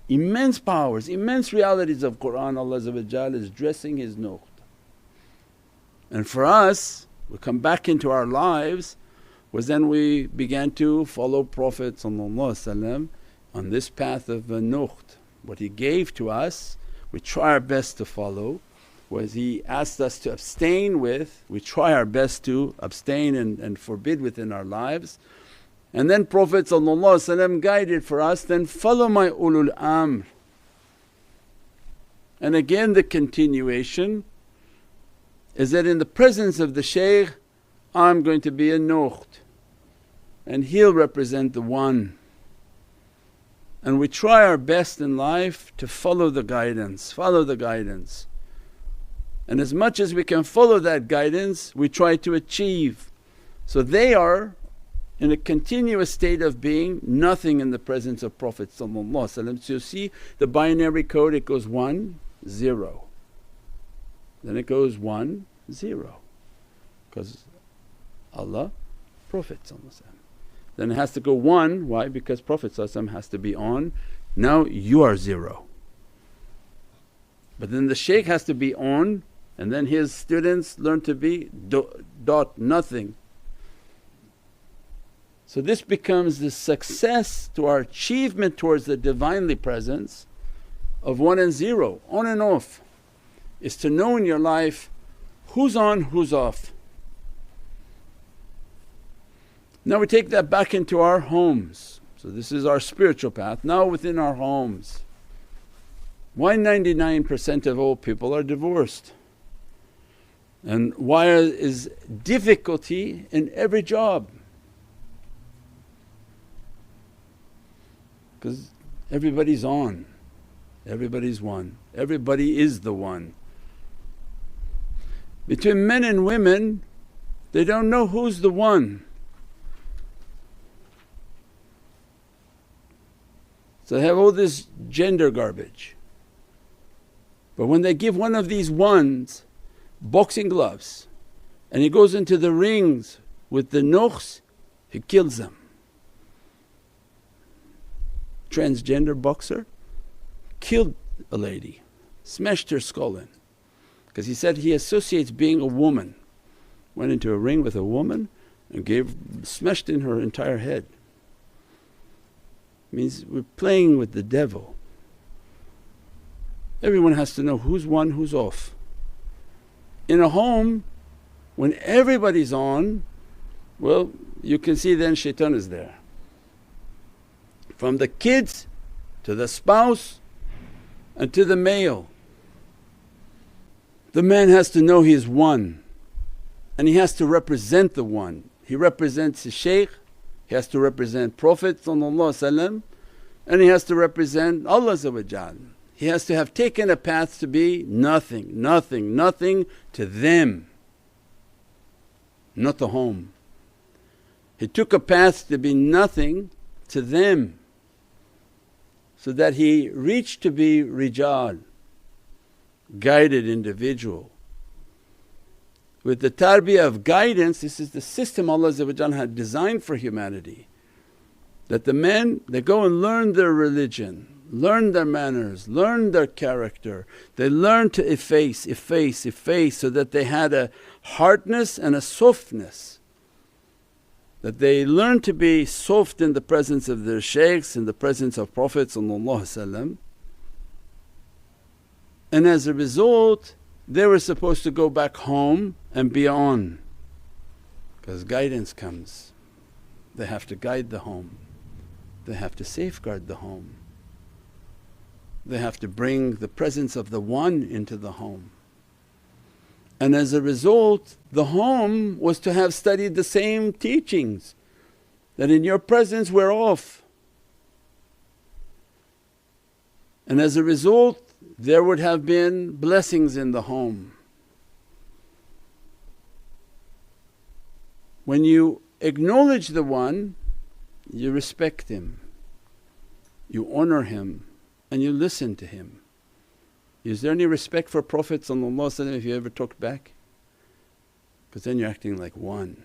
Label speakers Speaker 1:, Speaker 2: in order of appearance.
Speaker 1: immense powers, immense realities of Qur'an. Allah is dressing His nuqt. And for us, we come back into our lives, was then we began to follow Prophet on this path of nuqt. What he gave to us we try our best to follow. Was he asked us to abstain with, we try our best to abstain and forbid within our lives. And then Prophet guided for us, then follow my ulul amr. And again the continuation is that in the presence of the shaykh I'm going to be a nuqt and he'll represent the one. And we try our best in life to follow the guidance, follow the guidance. And as much as we can follow that guidance we try to achieve. So they are in a continuous state of being nothing in the presence of Prophet. So you see the binary code, it goes 1 0, then it goes 1 0 because Allah, Prophet. Then it has to go 1, why? Because Prophet has to be on, now you are 0. But then the shaykh has to be on and then his students learn to be dot, nothing. So this becomes the success to our achievement towards the Divinely Presence of 1 and 0, on and off, is to know in your life who's on, who's off. Now we take that back into our homes. So this is our spiritual path, now within our homes. Why 99% of all people are divorced? And why is difficulty in every job? Because everybody's on, everybody's one, everybody is the one. Between men and women they don't know who's the one. So they have all this gender garbage. But when they give one of these ones boxing gloves and he goes into the rings with the nuqs, he kills them. Transgender boxer killed a lady, smashed her skull in because he said he associates being a woman. Went into a ring with a woman and smashed in her entire head. Means we're playing with the devil. Everyone has to know who's on, who's off. In a home when everybody's on, well you can see then shaitan is there. From the kids to the spouse and to the male. The man has to know he's one and he has to represent the one. He represents his shaykh, he has to represent Prophet and he has to represent Allah. He has to have taken a path to be nothing, nothing, nothing to them, not the home. He took a path to be nothing to them so that he reached to be rijal, guided individual. With the tarbiyah of guidance, this is the system Allah had designed for humanity, that the men they go and learn their religion, learn their manners, learn their character, they learn to efface so that they had a hardness and a softness. That they learn to be soft in the presence of their shaykhs, in the presence of Prophet. And as a result they were supposed to go back home and be on, because guidance comes. They have to guide the home, they have to safeguard the home, they have to bring the presence of the one into the home. And as a result the home was to have studied the same teachings, that in your presence we're off. And as a result there would have been blessings in the home. When you acknowledge the one, you respect him, you honour him and you listen to him. Is there any respect for Prophet if you ever talked back? Because then you're acting like one.